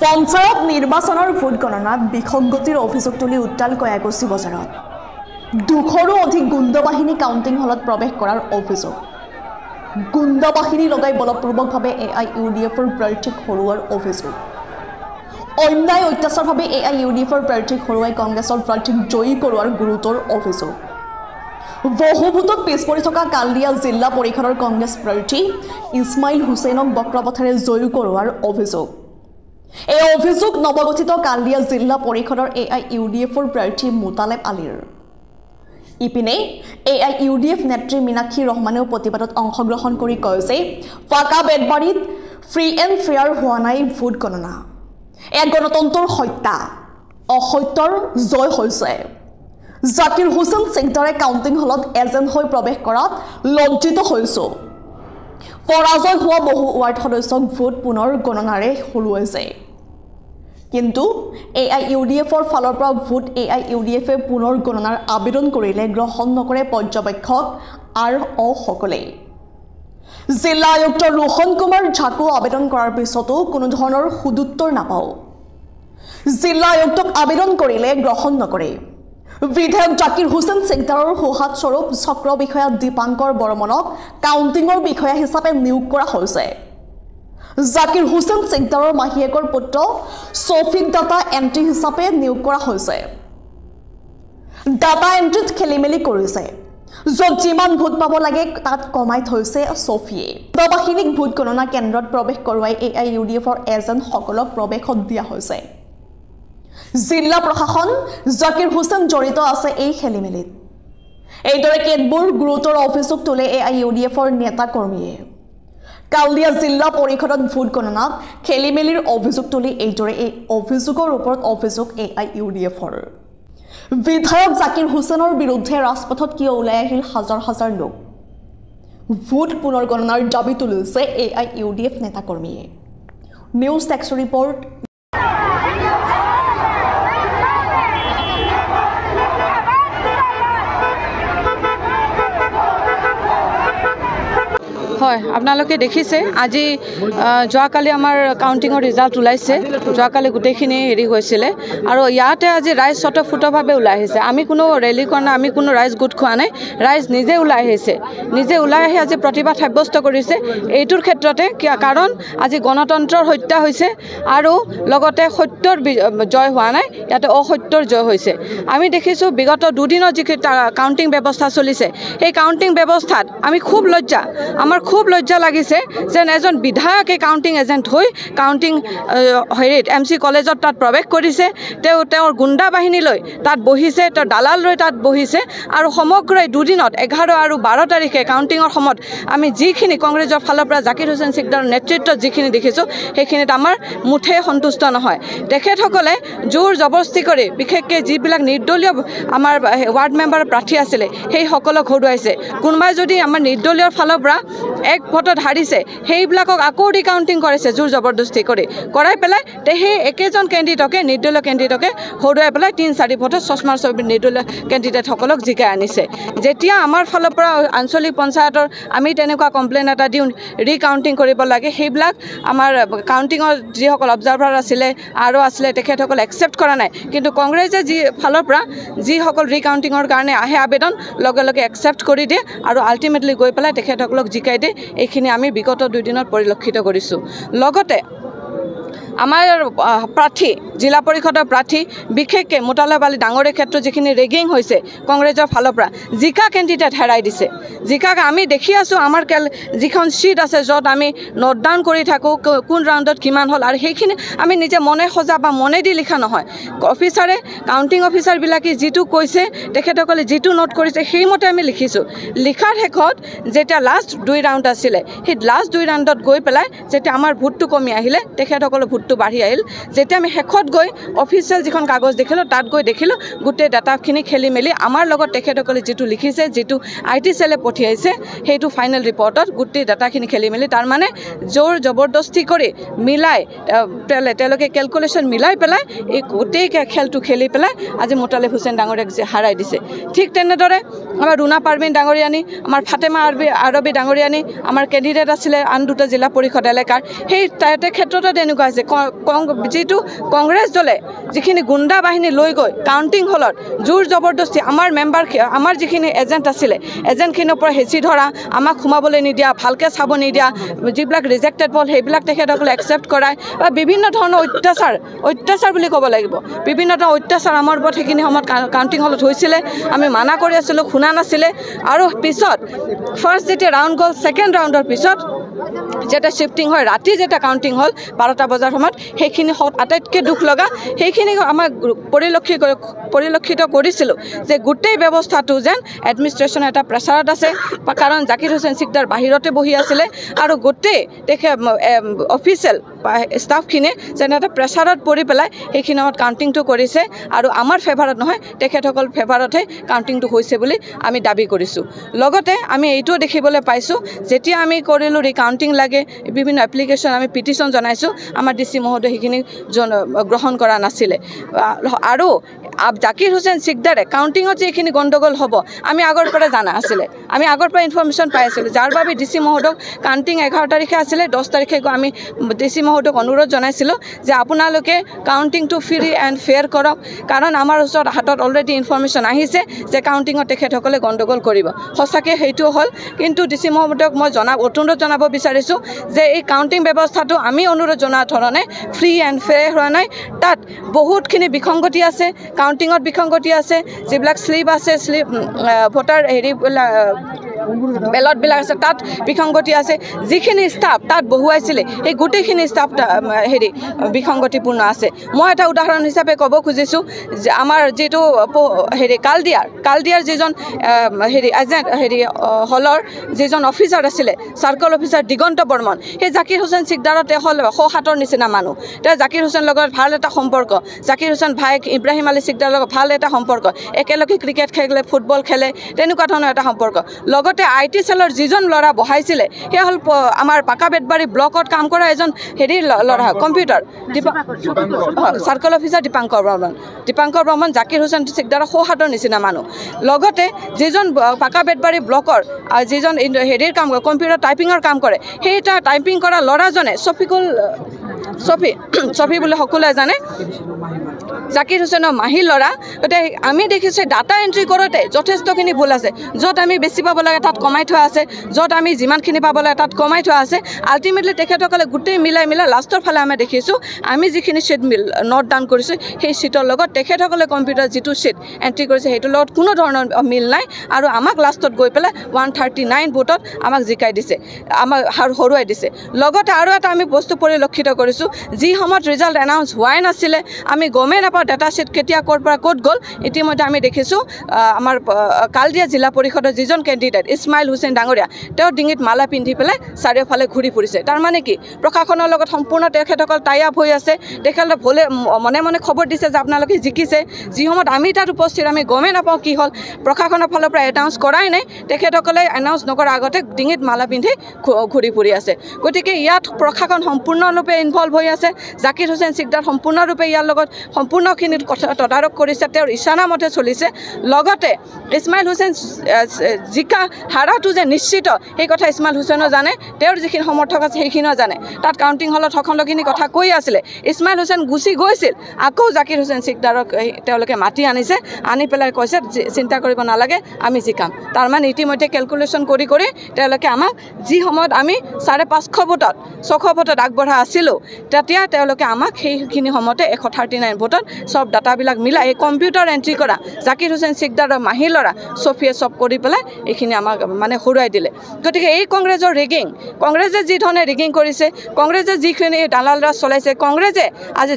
পঞ্চায়ত নিৰ্বাচনৰ ভোট গণনাত বিসংগতিৰ অভিযোগ তুলি উত্তাল কয়াকুছি বজাৰত 200ৰো অধিক গুণ্ডা বাহিনী কাউণ্টিং হলত প্ৰৱেশ কৰাৰ অভিযোগ গুণ্ডা বাহিনী লগাই বলপূৰ্বকভাৱে AIUDFৰ প্ৰাৰ্থীক হৰুৱাৰ অভিযোগ অন্যায় অত্যাচাৰভাৱে AIUDFৰ প্ৰাৰ্থীক হৰুৱাই কংগ্ৰেছৰ প্ৰাৰ্থীক জয়ী কৰোৱাৰ গুৰুতৰ অভিযোগ বহুভূতক পিছ পৰি থকা কালদিয়া জিলা পৰিষদৰ কংগ্ৰেছ প্ৰাৰ্থী ইছমাইল হুছেইনক বক্ৰপথেৰে জয়ী কৰোৱাৰ অভিযোগ এই অভিযোগ নৱগঠিত কালদিয়া জিলা পৰিষদৰ AIUDFৰ প্ৰাৰ্থী মুতালেব আলীৰ ইপিনে AIUDF নেত্ৰী মীনাক্ষী ৰহমানেও প্ৰতিবাদত অংশগ্ৰহণ কৰি কয় যে ফাকা বেদবাৰীত ফ্ৰী এণ্ড ফেয়াৰ হোৱা নাই ভোট গণনা এক গণতন্ত্ৰৰ হত্যা অসত্যৰ জয় হৈছে জাকিৰ হুছেইন চেণ্টাৰে কাউণ্টিং হলত এজেণ্ট হৈ প্ৰৱেশ কৰাত লজ্জিত হৈছো পৰাজয় হোৱা বহু ৱাৰ্ড সদস্যক ভোট পুনৰ গণনাৰে হৰুৱাইছে কিন্তু AIUDFৰ ফালৰ পৰা ভোট AIUDFে পুনৰ গণনাৰ আবেদন কৰিলে গ্ৰহণ নকৰে পৰ্যবেক্ষক আৰু অসকলে জিলা আয়ুক্ত ৰোহন কুমাৰ ঝাকু আবেদন কৰাৰ পিছতো কোনো ধৰণৰ সুদুত্তৰ নাপাওঁ জিলা আয়ুক্তক আবেদন কৰিলে গ্ৰহণ নকৰে বিধায়ক জাকিৰ হুছেইন চেণ্টাৰৰ সোহাত স্বৰূপ চক্ৰ বিষয়া দীপাংকৰ বৰ্মনক কাউণ্টিঙৰ বিষয়া হিচাপে নিয়োগ কৰা হৈছে জাকিৰ হুছেইন চেণ্টাৰৰ মাহীয়েকৰ পুত্ৰ ছফিক ডাটা এণ্ট্ৰি হিচাপে নিয়োগ কৰা হৈছে ডাটা এণ্ট্ৰিত খেলিমেলি কৰিছে য'ত যিমান ভোট পাব লাগে তাত কমাই থৈছে ছফিয়ে বাহিনীক ভোট গণনা কেন্দ্ৰত প্ৰৱেশ কৰোৱাই AIUDFৰ এজেণ্টসকলক প্ৰৱেশত দিয়া হৈছে জিলা প্ৰশাসন জাকিৰ হুছেইন জড়িত আছে এই খেলিমেলিত এইদৰে কেতবোৰ গুৰুতৰ অভিযোগ তোলে AIUDFৰ নেতা কৰ্মীয়ে কালদিয়া জিলা পৰিষদত ভোট গণনাত খেলিমেলিৰ অভিযোগ তুলি এইদৰে এই অভিযোগৰ ওপৰত অভিযোগ AIUDFৰ বিধায়ক জাকিৰ হুছেইনৰ বিৰুদ্ধে ৰাজপথত কিয় ওলাই আহিল হাজাৰ হাজাৰ লোক ভোট পুনৰ গণনাৰ দাবী তুলিছে AIUDF নেতা কৰ্মীয়ে নিউজ টেক্স ৰিপৰ্ট হয় আপোনালোকে দেখিছে আজি যোৱাকালি আমাৰ কাউণ্টিঙৰ ৰিজাল্ট ওলাইছে যোৱাকালি গোটেইখিনি হেৰি হৈছিলে আৰু ইয়াতে আজি ৰাইজ স্বতঃস্ফূৰ্তভাৱে ওলাই আহিছে আমি কোনো ৰেলী কৰা নাই আমি কোনো ৰাইজ গোট খোৱা নাই ৰাইজ নিজে ওলাই আহিছে নিজে ওলাই আহি আজি প্ৰতিবাদ সাব্যস্ত কৰিছে এইটোৰ ক্ষেত্ৰতে কাৰণ আজি গণতন্ত্ৰৰ হত্যা হৈছে আৰু লগতে সত্যৰ জয় হোৱা নাই ইয়াতে অসত্যৰ জয় হৈছে আমি দেখিছোঁ বিগত দুদিনত যি কাউণ্টিং ব্যৱস্থা চলিছে সেই কাউণ্টিং ব্যৱস্থাত আমি খুব লজ্জা আমাৰ খুব লজ্জা লাগিছে যেন এজন বিধায়কে কাউণ্টিং এজেণ্ট হৈ কাউণ্টিং হেৰিত MC কলেজত তাত প্ৰৱেশ কৰিছে তেওঁৰ গুণ্ডা বাহিনী লৈ তাত বহিছে তেওঁ দালাল লৈ তাত বহিছে আৰু সমগ্ৰ দুদিনত 11 আৰু 12 তাৰিখে কাউণ্টিঙৰ সময়ত আমি যিখিনি কংগ্ৰেছৰ ফালৰ পৰা জাকিৰ হুছেইন চেণ্টাৰৰ নেতৃত্বত যিখিনি দেখিছোঁ সেইখিনিত আমাৰ মুঠে সন্তুষ্ট নহয় তেখেতসকলে জোৰ জবৰদস্তি কৰি বিশেষকৈ যিবিলাক নিৰ্দলীয় আমাৰ ৱাৰ্ড মেম্বাৰ প্ৰাৰ্থী আছিলে সেই সকলক হৰুৱাইছে কোনোবাই যদি আমাৰ নিৰ্দলীয়ৰ ফালৰ পৰা এক ভোটত হাৰিছে সেইবিলাকক আকৌ ৰিকাউণ্টিং কৰিছে জোৰ জবৰদস্তি কৰি কৰাই পেলাই সেই একেজন কেণ্ডিডেটকে নিৰ্দলীয় কেণ্ডিডেটকে হৰুৱাই পেলাই 3-4 ভোটত চশমাৰ ছবি নিৰ্দলীয় কেণ্ডিডেটসকলক জিকাই আনিছে যেতিয়া আমাৰ ফালৰ পৰা আঞ্চলিক পঞ্চায়তৰ আমি তেনেকুৱা কমপ্লেইন এটা দিওঁ ৰিকাউণ্টিং কৰিব লাগে সেইবিলাক আমাৰ কাউণ্টিঙৰ যিসকল অবজাৰ্ভাৰ আছিলে আৰু আছিলে তেখেতসকল একচেপ্ট কৰা নাই কিন্তু কংগ্ৰেছে যি ফালৰ পৰা যিসকল ৰিকাউণ্টিঙৰ কাৰণে আহে আবেদন লগে লগে একচেপ্ট কৰি দিয়ে আৰু আল্টিমেটলি গৈ পেলাই তেখেতসকলক জিকাই দিয়ে এইখিনি আমি বিগত দুদিনত পৰিলক্ষিত কৰিছোঁ লগতে আমাৰ প্ৰাৰ্থী জিলা পৰিষদৰ প্ৰাৰ্থী বিশেষকৈ মুতালেব আলী ডাঙৰীৰ ক্ষেত্ৰত যিখিনি ৰেগিং হৈছে কংগ্ৰেছৰ ফালৰ পৰা জিকা কেণ্ডিডেট হেৰাই দিছে জিকাক আমি দেখি আছোঁ আমাৰ যিখন ছিট আছে য'ত আমি নোট ডাউন কৰি থাকোঁ কোন ৰাউণ্ডত কিমান হ'ল আৰু সেইখিনি আমি নিজে মনে সজা বা মনে দি লিখা নহয় অফিচাৰে কাউণ্টিং অফিচাৰবিলাকে যিটো কৈছে তেখেতসকলে যিটো নোট কৰিছে সেইমতে আমি লিখিছোঁ লিখাৰ শেষত যেতিয়া লাষ্ট 2 ৰাউণ্ড আছিলে সেই লাষ্ট 2 ৰাউণ্ডত গৈ পেলাই যেতিয়া আমাৰ ভোটটো কমি আহিলে তেখেতসকলৰ ভোটটো বাঢ়ি আহিল যেতিয়া আমি শেষত গৈ অফিচিয়েল যিখন কাগজ দেখিলোঁ তাত গৈ দেখিলোঁ গোটেই ডাটাখিনি খেলি মেলি আমাৰ লগত তেখেতসকলে যিটো লিখিছে যিটো IT সেলে পঠিয়াইছে সেইটো ফাইনেল ৰিপৰ্টত গোটেই ডাটাখিনি খেলি মেলি তাৰ মানে জোৰ জবৰদস্তি কৰি মিলাই তেওঁলোকে কেলকুলেশ্যন মিলাই পেলাই এই গোটেই খেলটো খেলি পেলাই আজি মুতালেব হুছেইন ডাঙৰীয়াক হাৰাই দিছে ঠিক তেনেদৰে আমাৰ ৰুনা পাৰভিন ডাঙৰীয়ানী আমাৰ ফাতেমা আৰবী ডাঙৰীয়ানী আমাৰ কেণ্ডিডেট আছিলে আন দুটা জিলা পৰিষদ এলেকাৰ সেই তেখেততে তেনেকুৱা হৈছে যিটো কংগ্ৰেছ দলে যিখিনি গুণ্ডা বাহিনী লৈ গৈ কাউণ্টিং হলত জোৰ জবৰদস্তি আমাৰ যিখিনি এজেণ্ট আছিলে এজেণ্টখিনিৰ পৰা হেঁচি ধৰা আমাক সোমাবলৈ নিদিয়া ভালকৈ চাব নিদিয়া যিবিলাক ৰিজেক্টেড পল সেইবিলাক তেখেতসকলে একচেপ্ট কৰাই বা বিভিন্ন ধৰণৰ অত্যাচাৰ বুলি ক'ব লাগিব বিভিন্ন ধৰণৰ অত্যাচাৰ আমাৰ ওপৰত সেইখিনি সময়ত কাউণ্টিং হলত হৈছিলে আমি মানা কৰি আছিলোঁ শুনা নাছিলে আৰু পিছত ফাৰ্ষ্ট যেতিয়া ৰাউণ্ড গ'ল ছেকেণ্ড ৰাউণ্ডৰ পিছত যেতিয়া শ্বিফটিং হয় ৰাতি যেতিয়া কাউণ্টিং হ'ল 12টা বজাৰ সময়ত সেইখিনি আটাইতকৈ দুখ লগা সেইখিনি আমাক পৰিলক্ষিত কৰিছিলোঁ যে গোটেই ব্যৱস্থাটো যেন এডমিনিষ্ট্ৰেশ্যনৰ এটা প্ৰেছাৰত আছে কাৰণ জাকিৰ হুছেইন চিকদাৰ বাহিৰতে বহি আছিলে আৰু গোটেই অফিচিয়েল ষ্টাফখিনিয়ে যেন এটা প্ৰেছাৰত পৰি পেলাই সেইখিনি সময়ত কাউণ্টিংটো কৰিছে আৰু আমাৰ ফেভাৰত নহয় তেখেতসকল ফেভাৰতহে কাউণ্টিংটো হৈছে বুলি আমি দাবী কৰিছোঁ লগতে আমি এইটোও দেখিবলৈ পাইছোঁ যেতিয়া আমি কৰিলোঁ ৰিকাউণ্টিং লাগে বিভিন্ন এপ্লিকেশ্যন আমি পিটিশ্যন জনাইছোঁ আমাৰ DC মহোদয়ে সেইখিনি গ্ৰহণ কৰা নাছিলে আৰু জাকিৰ হুছেইন চিকদাৰে কাউণ্টিঙত যে এইখিনি গণ্ডগোল হ'ব আমি আগৰ পৰা জানা আছিলে আমি আগৰ পৰা ইনফৰ্মেশ্যন পাই আছিলোঁ যাৰ বাবে DC মহোদয়ক কাউণ্টিং 11 তাৰিখে আছিলে 10 তাৰিখে আমি DC মহোদয়ক অনুৰোধ জনাইছিলোঁ যে আপোনালোকে কাউণ্টিংটো ফ্ৰী এণ্ড ফেয়াৰ কৰক কাৰণ আমাৰ ওচৰত হাতত অলৰেডি ইনফৰ্মেশ্যন আহিছে যে কাউণ্টিঙত তেখেতসকলে গণ্ডগোল কৰিব সঁচাকৈ সেইটো হ'ল কিন্তু DC মহোদয়ক মই অনুৰোধ জনাব বিচাৰিছোঁ যে এই কাউণ্টিং ব্যৱস্থাটো আমি অনুৰোধ জনোৱা ধৰণে ফ্ৰী এণ্ড ফেয়াৰ হোৱা নাই তাত বহুতখিনি বিসংগতি আছে কাউণ্টিঙত বিসংগতি আছে যিবিলাক শ্লিপ আছে ভোটাৰ বেলটবিলাক আছে তাত বিসংগতি আছে যিখিনি ষ্টাফ তাত বহুৱাইছিলে সেই গোটেইখিনি ষ্টাফ বিসংগতিপূৰ্ণ আছে মই এটা উদাহৰণ হিচাপে ক'ব খুজিছোঁ যে আমাৰ যিটো কালদিয়াৰ যিজন হলৰ যিজন অফিচাৰ আছিলে চাৰ্কল অফিচাৰ দিগন্ত বৰ্মন সেই জাকিৰ হুছেইন চিকদাৰতে হ'ল সৌহাতৰ নিচিনা মানুহ তেওঁ জাকিৰ হুছেইনৰ লগত ভাল এটা সম্পৰ্ক জাকিৰ হুছেইন ভাইক ইব্ৰাহিম আলী চিকদাৰৰ লগত ভাল এটা সম্পৰ্ক একেলগে ক্ৰিকেট খেলে ফুটবল খেলে তেনেকুৱা ধৰণৰ এটা সম্পৰ্ক লগতে IT চেলৰ যিজন ল'ৰা বহাইছিলে সেয়া হ'ল আমাৰ পাকা বেতবাৰী ব্লকত কাম কৰা এজন ল'ৰা computer circle officer Dipankar Barman Zakir Hussain চিকদাৰৰ সৌহাতৰ নিচিনা মানুহ লগতে যিজন পাকা বেতবাৰী ব্লকৰ যিজন কাম কৰে কম্পিউটাৰ টাইপিঙৰ কাম কৰে সেই এটা টাইপিং কৰা ল'ৰাজনে চফি বুলি সকলোৱে জানে জাকিৰ হুছেইনৰ মাহী ল'ৰা গতিকে আমি দেখিছোঁ ডাটা এণ্ট্ৰি কৰোঁতে যথেষ্টখিনি ভুল আছে য'ত আমি বেছি পাব লাগে তাত কমাই থোৱা আছে য'ত আমি যিমানখিনি পাব লাগে তাত কমাই থোৱা আছে আল্টিমেটলি তেখেতসকলে গোটেই মিলাই লাষ্টৰ ফালে আমি দেখিছোঁ আমি যিখিনি ছিট নোট ডাউন কৰিছোঁ সেই ছিটৰ লগত তেখেতসকলে কম্পিউটাৰ যিটো ছিট এণ্ট্ৰি কৰিছে সেইটোৰ লগত কোনো ধৰণৰ মিল নাই আৰু আমাক লাষ্টত গৈ পেলাই 139 ভোটত আমাক জিকাই দিছে আমাক হৰুৱাই দিছে লগতে আৰু এটা আমি বস্তু পৰিলক্ষিত কৰিছোঁ যি সময়ত ৰিজাল্ট এনাউন্স হোৱাই নাছিলে আমি গমেই নাপাওঁ ডাটা ছিট কেতিয়া ক'ৰ পৰা ক'ত গ'ল ইতিমধ্যে আমি দেখিছোঁ আমাৰ কালদিয়া জিলা পৰিষদৰ যিজন কেণ্ডিডেট ইছমাইল হুছেইন ডাঙৰীয়া তেওঁ ডিঙিত মালা পিন্ধি পেলাই চাৰিওফালে ঘূৰি ফুৰিছে তাৰমানে কি প্ৰশাসনৰ লগত সম্পূৰ্ণ তেখেতসকল টাই আপ হৈ আছে তেখেতসকলে মনে খবৰ দিছে যে আপোনালোকে জিকিছে যি সময়ত আমি তাত উপস্থিত আমি গমেই নাপাওঁ কি হ'ল প্ৰশাসনৰ ফালৰ পৰা এনাউন্স কৰাই নাই তেখেতসকলে এনাউন্স নকৰাৰ আগতে ডিঙিত মালা পিন্ধি ঘূৰি ফুৰি আছে গতিকে ইয়াত প্ৰশাসন সম্পূৰ্ণৰূপে ইনভলভ হৈ আছে জাকিৰ হুছেইন চিকদাৰ সম্পূৰ্ণৰূপে ইয়াৰ লগত সম্পূৰ্ণখিনি কথা তদাৰক কৰিছে তেওঁৰ ইচ্ছানা মতে চলিছে লগতে ইছমাইল হুছেইন হাৰাটো যে নিশ্চিত সেই কথা ইছমাইল হুছেইনেও জানে তেওঁৰ যিখিনি সমৰ্থক আছে সেইখিনিও জানে তাত কাউণ্টিং হলত সকলোখিনি কথা কৈ আছিলে ইছমাইল হুছেইন গুচি গৈছিল আকৌ জাকিৰ হুছেইন চিকদাৰক তেওঁলোকে মাতি আনিছে আনি পেলাই কৈছে চিন্তা কৰিব নালাগে আমি জিকাম তাৰমানে ইতিমধ্যে কেলকুলেশ্যন কৰি তেওঁলোকে আমাক যি সময়ত আমি 550 ভোটত 600 ভোটত আগবঢ়া আছিলোঁ তেতিয়া তেওঁলোকে আমাক সেইখিনি সময়তে 139 ভোটত সব ডাটাবিলাক মিলাই এই কম্পিউটাৰ এণ্ট্ৰি কৰা জাকিৰ হুছেইন চিকদাৰৰ মাহী ল'ৰা চফিয়ে সব কৰি পেলাই এইখিনি আমাক মানে হৰুৱাই দিলে গতিকে এই কংগ্ৰেছৰ কংগ্ৰেছে যি ধৰণে ৰিগিং কৰিছে কংগ্ৰেছে যিখিনি দালাল ৰাজ চলাইছে কংগ্ৰেছে আজি